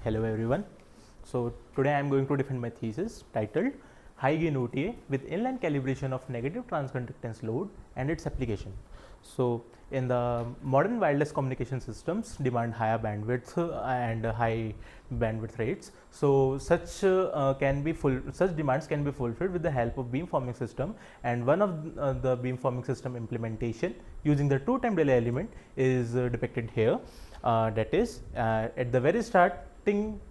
Hello everyone. So today I am going to defend my thesis titled High Gain OTA with In-Line Calibration of Negative Transconductance Load and its Application. So in the modern wireless communication systems demand higher bandwidth and high bandwidth rates. So such demands can be fulfilled with the help of beamforming system, and one of the beamforming system implementation using the two-time delay element is depicted here. That is, at the very starting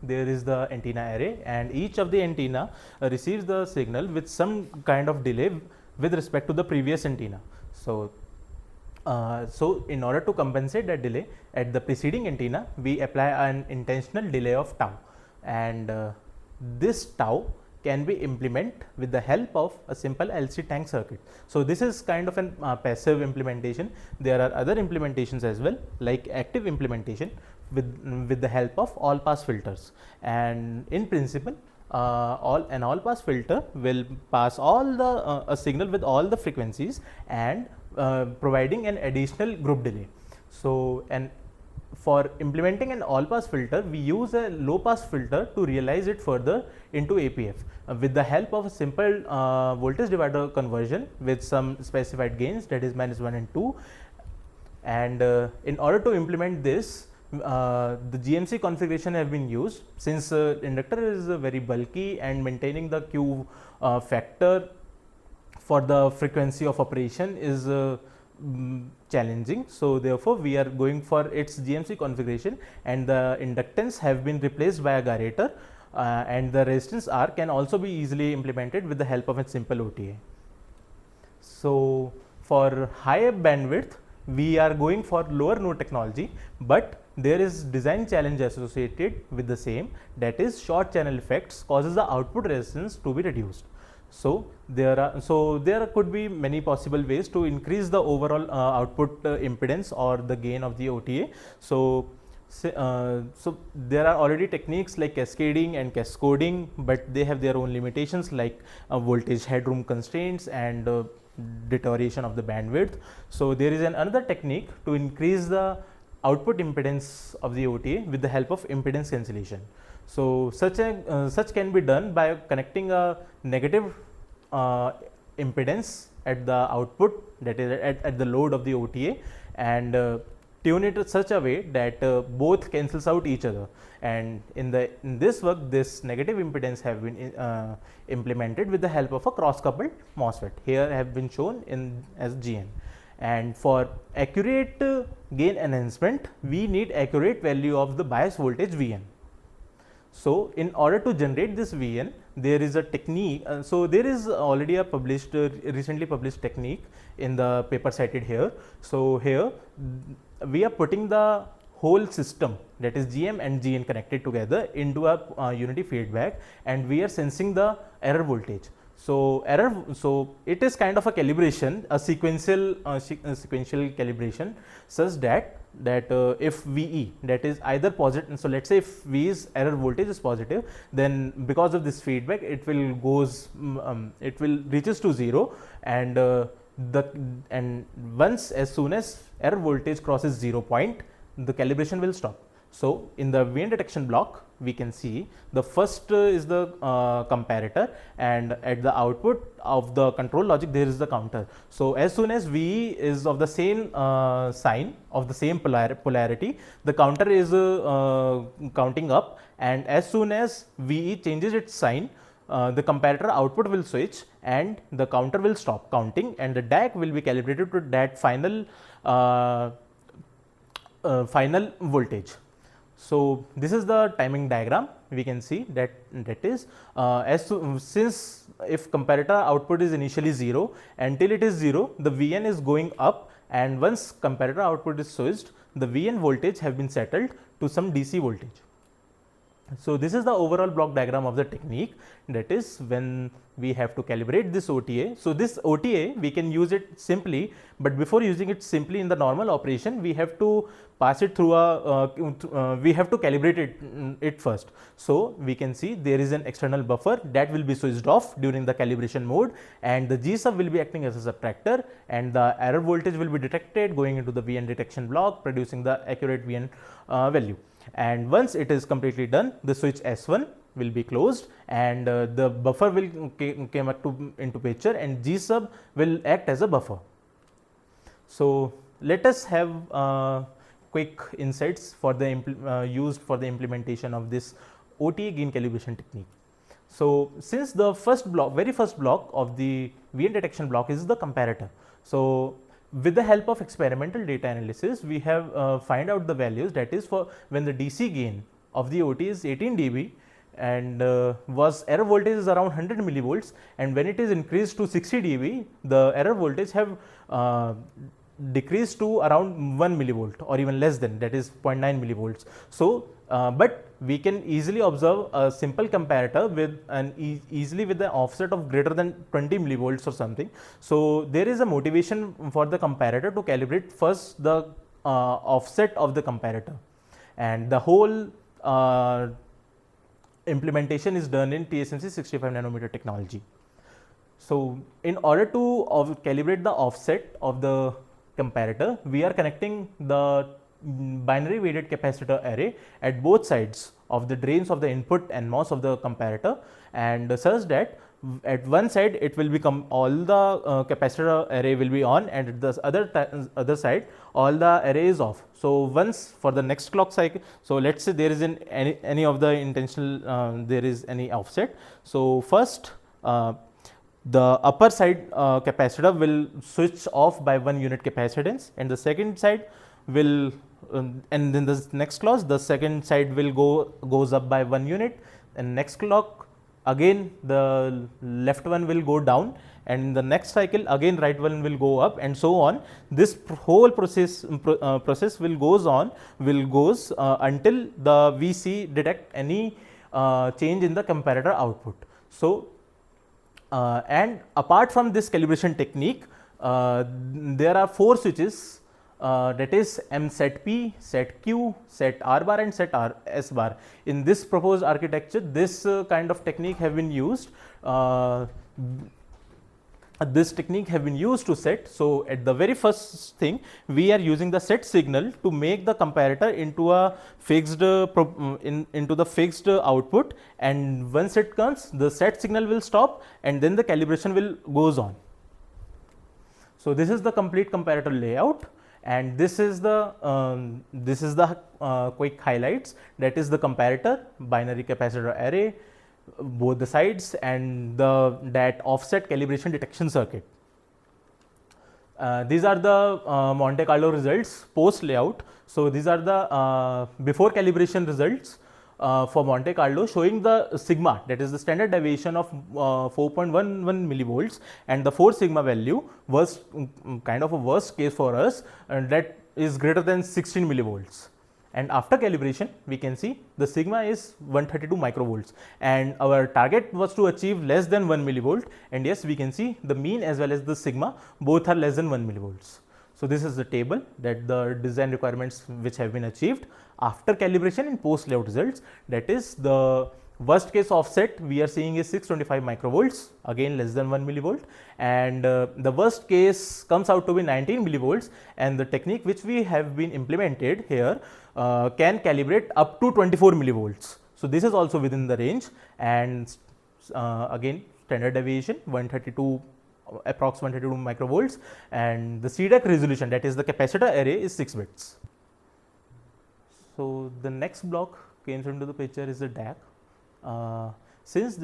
there is the antenna array, and each of the antenna receives the signal with some kind of delay with respect to the previous antenna. So in order to compensate that delay at the preceding antenna, we apply an intentional delay of tau, and this tau can be implemented with the help of a simple LC tank circuit. So this is kind of a passive implementation. There are other implementations as well, like active implementation with the help of all pass filters, and in principle an all pass filter will pass all the a signal with all the frequencies and providing an additional group delay. So for implementing an all pass filter, we use a low pass filter to realize it further into APF with the help of a simple voltage divider conversion with some specified gains, that is -1 and 2. And in order to implement this, the GMC configuration have been used, since inductor is very bulky and maintaining the Q factor for the frequency of operation is challenging. So therefore we are going for its GMC configuration, and the inductance have been replaced by a gyrator, and the resistance R can also be easily implemented with the help of a simple OTA. So for higher bandwidth we are going for lower node technology, but there is design challenge associated with the same, that is short channel effects causes the output resistance to be reduced. So there could be many possible ways to increase the overall output impedance or the gain of the OTA. So there are already techniques like cascading and cascoding, but they have their own limitations, like voltage headroom constraints and deterioration of the bandwidth. So there is another technique to increase the output impedance of the OTA with the help of impedance cancellation. So such can be done by connecting a negative impedance at the output, that is at the load of the OTA, and tune it in such a way that both cancels out each other. And in this work, this negative impedance have been implemented with the help of a cross coupled MOSFET. Here have been shown as GN. And for accurate gain enhancement, we need accurate value of the bias voltage Vn. So in order to generate this Vn, there is a technique. So there is already a recently published technique in the paper cited here. So here we are putting the whole system, that is GM and GN, connected together into a unity feedback, and we are sensing the error voltage. So it is kind of a calibration, a sequential calibration, such that if VE, that is either positive, so let's say if V's error voltage is positive, then because of this feedback it will reaches to 0, and once as soon as error voltage crosses 0 point, the calibration will stop. So in the VN detection block, we can see the first is the comparator, and at the output of the control logic there is the counter. So as soon as VE is of the same sign, of the same polarity, the counter is counting up, and as soon as VE changes its sign, the comparator output will switch and the counter will stop counting, and the DAC will be calibrated to that final voltage. So this is the timing diagram. We can see that is since if comparator output is initially 0, until it is 0, the Vn is going up, and once comparator output is switched, the Vn voltage have been settled to some DC voltage. So this is the overall block diagram of the technique, that is when we have to calibrate this OTA. So this OTA we can use it simply, but before using it simply in the normal operation, we have to pass it through we have to calibrate it first. So we can see there is an external buffer that will be switched off during the calibration mode, and the G sub will be acting as a subtractor, and the error voltage will be detected going into the VN detection block, producing the accurate VN value. and once it is completely done, the switch S1 will be closed, and the buffer will came up into picture, and G sub will act as a buffer. So let us have quick insights for the used for the implementation of this OTA gain calibration technique. So since the very first block of the VN detection block is the comparator, so with the help of experimental data analysis, we have find out the values, that is for when the DC gain of the OTA is 18 dB and was error voltage is around 100 millivolts, and when it is increased to 60 dB, the error voltage have decreased to around 1 millivolt or even less than, that is 0.9 millivolts. So but we can easily observe a simple comparator with an easily with the offset of greater than 20 millivolts or something. So there is a motivation for the comparator to calibrate first the offset of the comparator, and the whole implementation is done in TSMC 65 nanometer technology. So in order to calibrate the offset of the comparator, we are connecting the binary weighted capacitor array at both sides of the drains of the input and MOS of the comparator, and such that at one side it will become all the capacitor array will be on, and at the other side all the array is off. So once for the next clock cycle, so let's say there is any of the intentional there is any offset. So first the upper side capacitor will switch off by 1 unit capacitance, and the second side will and then the next class the second side will goes up by 1 unit, and next clock again the left one will go down, and in the next cycle again right one will go up, and so on. This whole process will goes until the VC detect any change in the comparator output. So and apart from this calibration technique, there are 4 switches, that is M set P, set Q, set R bar and set S bar. In this proposed architecture, this kind of technique have been used. This technique have been used to set. So at the very first thing, we are using the set signal to make the comparator into a fixed into the fixed output, and once it comes, the set signal will stop, and then the calibration will goes on. So this is the complete comparator layout, and this is the quick highlights, that is the comparator, binary capacitor array, both the sides, and that offset calibration detection circuit. These are the Monte Carlo results post layout. So these are the before calibration results for Monte Carlo, showing the sigma, that is the standard deviation of 4.11 millivolts, and the 4 sigma value was kind of a worst case for us, and that is greater than 16 millivolts. And after calibration, we can see the sigma is 132 microvolts, and our target was to achieve less than 1 millivolt, and yes, we can see the mean as well as the sigma both are less than 1 millivolts. So this is the table that the design requirements which have been achieved after calibration in post layout results, that is the worst case offset we are seeing is 625 microvolts, again less than 1 millivolt, and the worst case comes out to be 19 millivolts, and the technique which we have been implemented here can calibrate up to 24 millivolts. So this is also within the range, and again standard deviation 132 approx 132 microvolts, and the CDAC resolution, that is the capacitor array, is 6 bits. So the next block comes into the picture is the DAC. Since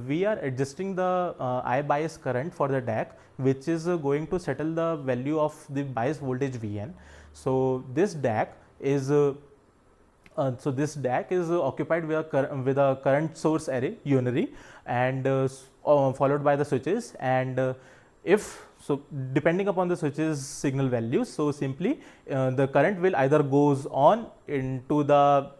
we are adjusting the I bias current for the DAC, which is going to settle the value of the bias voltage Vn. So this DAC is occupied with a current source array unary, and followed by the switches, and depending upon the switches signal values, so simply the current will either goes on into the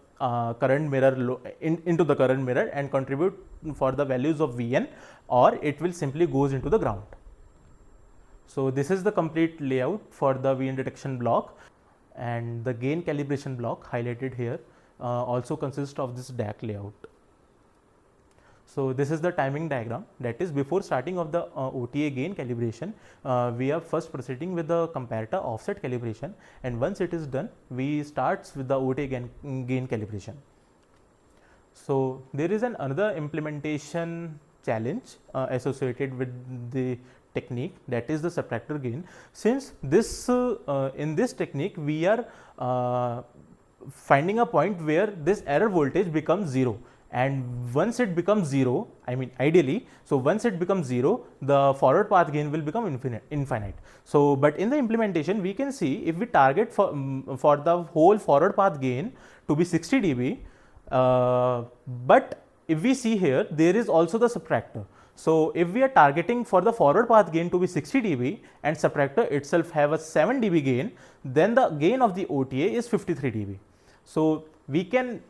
current mirror into the current mirror and contribute for the values of Vn, or it will simply goes into the ground. So this is the complete layout for the Vn detection block, and the gain calibration block highlighted here also consists of this DAC layout. So this is the timing diagram, that is before starting of the OTA gain calibration, we are first proceeding with the comparator offset calibration, and once it is done, we starts with the OTA gain calibration. So there is another implementation challenge associated with the technique, that is the subtractor gain. Since this in this technique we are finding a point where this error voltage becomes 0, and once it becomes 0, I mean ideally, so once it becomes 0, the forward path gain will become infinite. So but in the implementation we can see, if we target for the whole forward path gain to be 60 dB, but if we see here, there is also the subtractor. So if we are targeting for the forward path gain to be 60 dB and subtractor itself have a 7 dB gain, then the gain of the OTA is 53 dB. So we can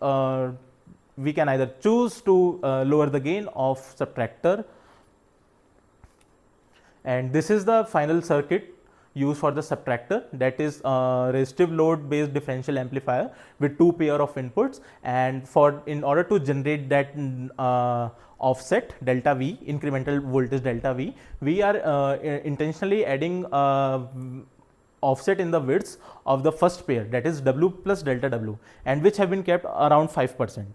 either choose to lower the gain of subtractor, and this is the final circuit used for the subtractor, that is resistive load based differential amplifier with 2 pair of inputs, and in order to generate that offset delta V, incremental voltage delta V, we are intentionally adding offset in the widths of the first pair, that is W plus delta W, and which have been kept around 5%.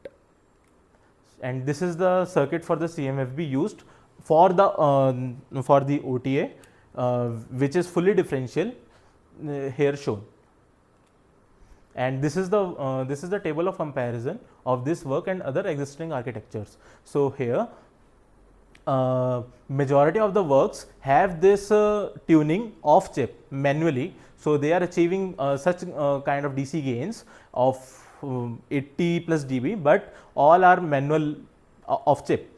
And this is the circuit for the CMFB used for the OTA, which is fully differential here shown. And this is the table of comparison of this work and other existing architectures. So here majority of the works have this tuning off chip manually, so they are achieving such kind of DC gains of 80 plus dB, but all are manual off chip,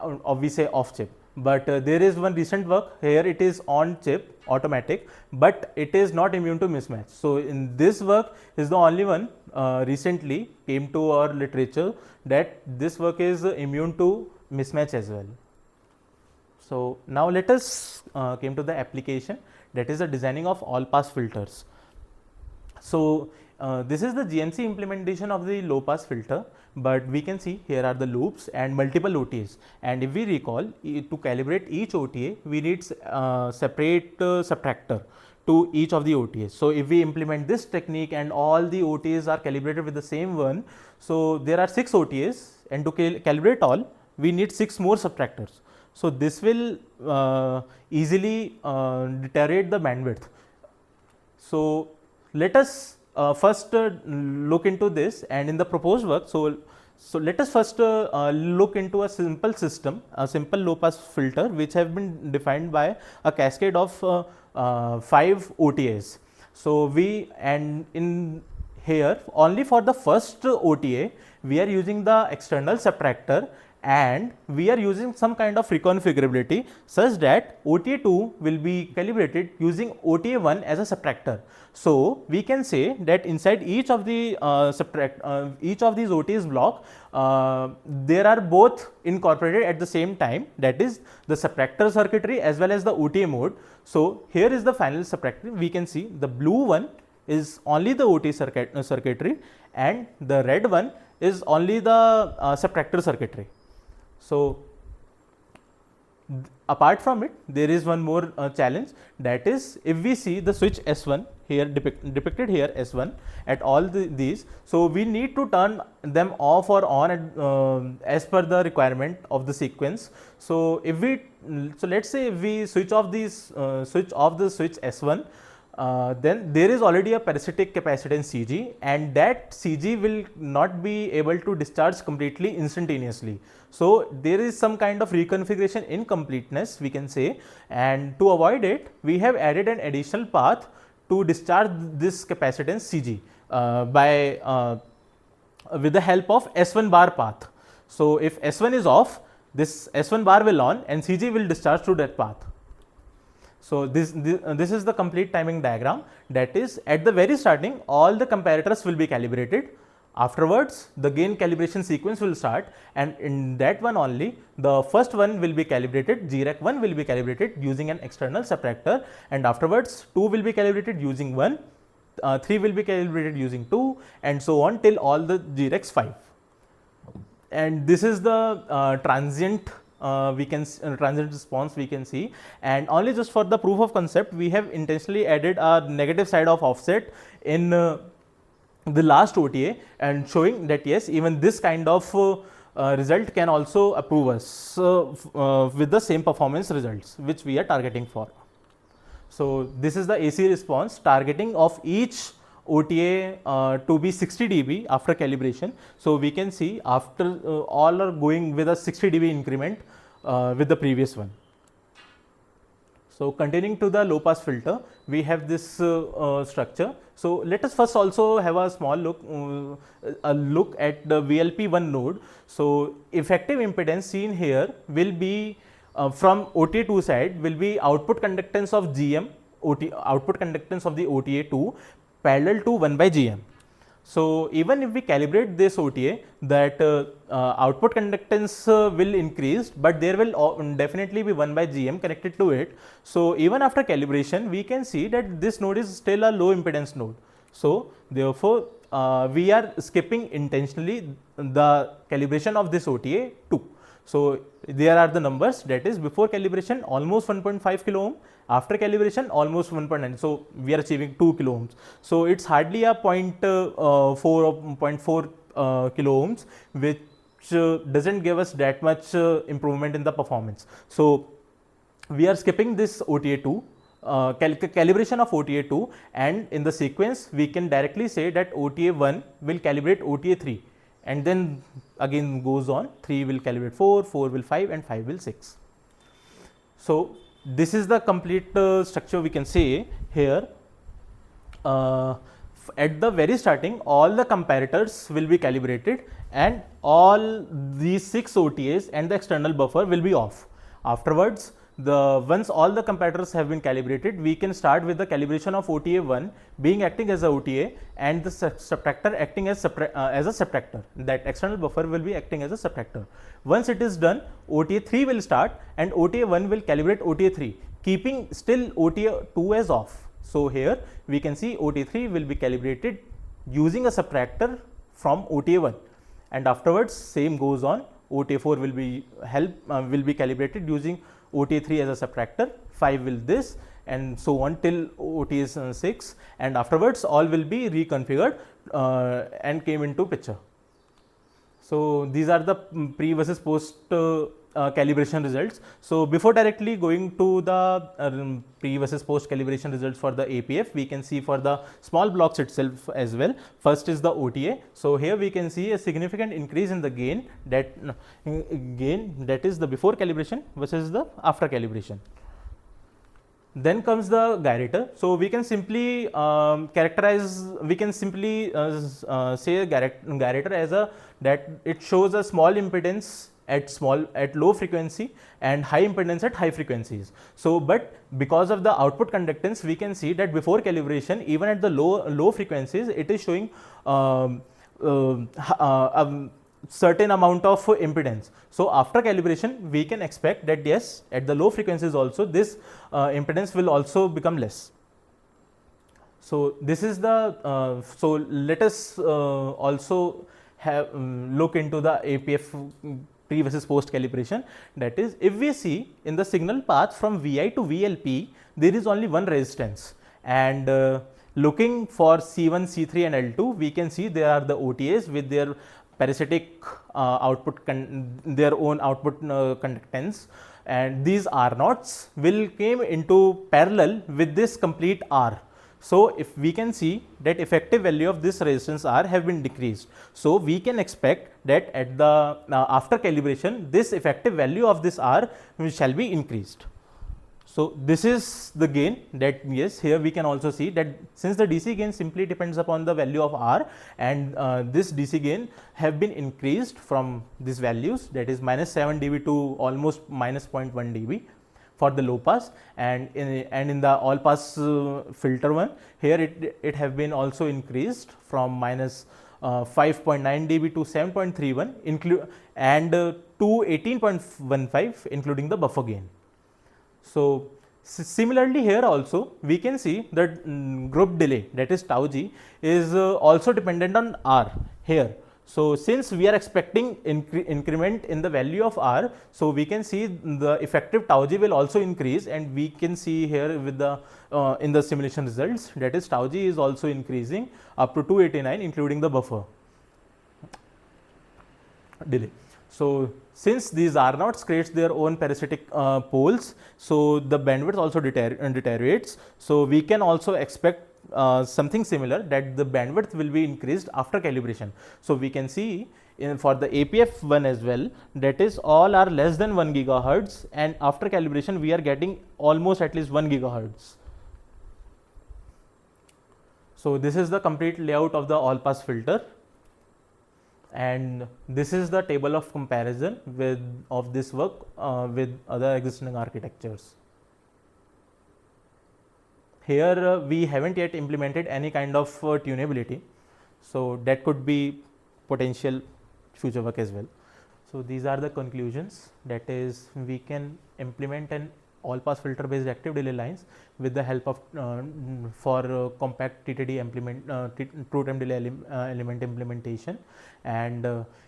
or we say off chip. But there is one recent work, here it is on chip automatic, but it is not immune to mismatch. So in this work is the only one recently came to our literature that this work is immune to mismatch as well. So now let us came to the application, that is the designing of all pass filters. So this is the GNC implementation of the low pass filter, but we can see here are the loops and multiple OTAs, and if we recall, to calibrate each OTA we need separate subtractor to each of the OTAs. So if we implement this technique and all the OTAs are calibrated with the same one, so there are 6 OTAs, and to calibrate all we need 6 more subtractors. So this will easily deteriorate the bandwidth. So let us first look into this, and in the proposed work, so let us first look into a simple system, a simple low pass filter which have been defined by a cascade of 5 OTAs. So in here only for the first OTA we are using the external subtractor, and we are using some kind of reconfigurability such that OTA 2 will be calibrated using OTA 1 as a subtractor. So we can say that inside each of the each of these OTAs block, there are both incorporated at the same time, that is the subtractor circuitry as well as the OTA mode. So here is the final subtractor. We can see the blue one is only the OTA circuitry, and the red one is only the subtractor circuitry. So apart from it, there is one more challenge, that is if we see the switch S1 here depicted here S1 at all these, so we need to turn them off or on as per the requirement of the sequence. So if we let's say if we switch off the switch S1, then there is already a parasitic capacitance CG, and that CG will not be able to discharge completely instantaneously. So there is some kind of reconfiguration incompleteness, we can say, and to avoid it we have added an additional path to discharge this capacitance CG with the help of S1 bar path. So if S1 is off, this S1 bar will on and CG will discharge through that path. So this is the complete timing diagram, that is at the very starting all the comparators will be calibrated. Afterwards the gain calibration sequence will start, and in that one only the first one will be calibrated, GREC 1 will be calibrated using an external subtractor, and afterwards 2 will be calibrated using 1, 3 will be calibrated using 2, and so on till all the GRECs 5. and this is the transient transient response we can see. And only just for the proof of concept, we have intentionally added a negative side of offset in the last OTA, and showing that yes, even this kind of result can also approve us with the same performance results which we are targeting for. So this is the AC response targeting of each OTA to be 60 dB after calibration. So we can see after all are going with a 60 dB increment with the previous one. So continuing to the low pass filter, we have this structure. So let us first also have a small look at the VLP1 node. So effective impedance seen here will be from OTA2 side will be output conductance of GM, output conductance of the OTA2 parallel to 1 by GM. So even if we calibrate this OTA, that output conductance will increase, but there will definitely be 1 by GM connected to it. So even after calibration, we can see that this node is still a low impedance node. So therefore, we are skipping intentionally the calibration of this OTA 2. So there are the numbers, that is before calibration almost 1.5 kilo ohm, after calibration almost 1.9. So we are achieving 2 kilo ohms. So it's hardly a 0.4 or 0.4 kilo ohms, which doesn't give us that much improvement in the performance. So we are skipping this OTA 2. Calibration of OTA 2, and in the sequence we can directly say that OTA 1 will calibrate OTA 3, and then again goes on, 3 will calibrate 4, 4 will 5, and 5 will 6. So this is the complete structure we can say here. At the very starting, all the comparators will be calibrated, and all these 6 OTAs and the external buffer will be off. Afterwards, once all the comparators have been calibrated, we can start with the calibration of OTA 1 being acting as a OTA, and the subtractor acting as a subtractor. That external buffer will be acting as a subtractor. Once it is done, OTA 3 will start, and OTA 1 will calibrate OTA 3, keeping still OTA 2 as off. So here we can see OTA 3 will be calibrated using a subtractor from OTA 1, and afterwards same goes on. OTA 4 will be calibrated using OTA 3 as a subtractor, 5 will this, and so on till OTA is 6, and afterwards all will be reconfigured and came into picture. So these are the pre versus post calibration results. So before directly going to the pre versus post calibration results for the APF, we can see for the small blocks itself as well. First is the OTA. So here we can see a significant increase in the gain, that is the before calibration versus the after calibration. Then comes the gyrator. So we can simply say a gyrator as that it shows a small impedance at low frequency and high impedance at high frequencies. So but because of the output conductance, we can see that before calibration, even at the low frequencies, it is showing certain amount of impedance. So after calibration, we can expect that yes, at the low frequencies also this impedance will also become less. So this is the so let us also have look into the APF pre versus post calibration. That is, if we see in the signal path from Vi to VLP, there is only one resistance, and looking for C1, C3 and L2, we can see there are the OTAs with their parasitic their own output conductance, and these R naughts will came into parallel with this complete R. So if we can see that effective value of this resistance R have been decreased, so we can expect that at the after calibration, this effective value of this R shall be increased. So this is the gain, that yes, here we can also see that since the DC gain simply depends upon the value of R, and this DC gain have been increased from these values, that is -7 dB to almost -0.1 dB for the low pass, and in the all pass filter one, here it have been also increased from -5.9 dB to 7.31 and to 18.15 including the buffer gain. So similarly here also we can see that group delay, that is tau g, is also dependent on R here. So since we are expecting increment in the value of R, so we can see the effective tau g will also increase, and we can see here with the in the simulation results, that is tau g is also increasing up to 289, including the buffer delay. So since these R naughts creates their own parasitic poles, so the bandwidth also deteriorates. So we can also expect something similar, that the bandwidth will be increased after calibration. So we can see for the APF one as well, that is all are less than 1 gigahertz, and after calibration we are getting almost at least 1 gigahertz. So this is the complete layout of the all pass filter, and this is the table of comparison of this work with other existing architectures. Here we haven't yet implemented any kind of tunability, so that could be potential future work as well. So these are the conclusions, that is we can implement an all pass filter based active delay lines with the help of for compact TTD true time delay element implementation, and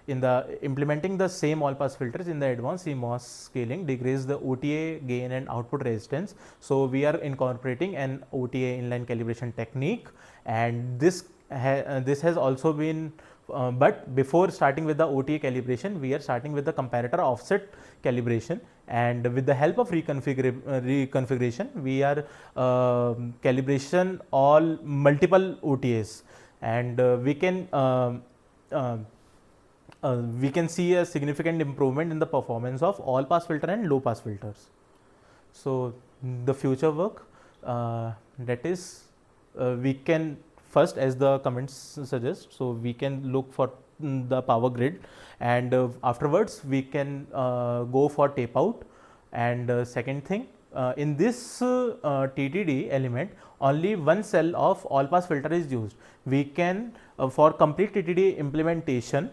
in the implementing the same all pass filters in the advanced CMOS scaling decrease the OTA gain and output resistance. So we are incorporating an OTA inline calibration technique, and this has also been but before starting with the OTA calibration, we are starting with the comparator offset calibration, and with the help of reconfiguration, we are calibration all multiple OTAs, and we can see a significant improvement in the performance of all pass filter and low pass filters. So the future work, that is we can first, as the comments suggest, so we can look for the power grid, and afterwards we can go for tape out. And second thing, in this TTD element, only one cell of all pass filter is used. We can for complete TTD implementation,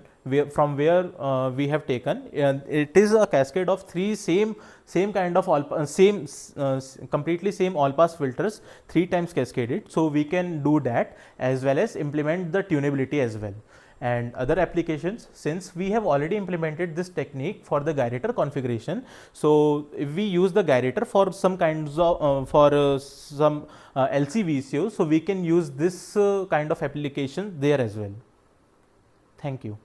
from where we have taken, it is a cascade of three same kind of completely same all pass filters, 3 times cascaded. So we can do that, as well as implement the tunability as well. And other applications, since we have already implemented this technique for the gyrator configuration, so if we use the gyrator for some kinds of some LC VCO, so we can use this kind of application there as well. Thank you.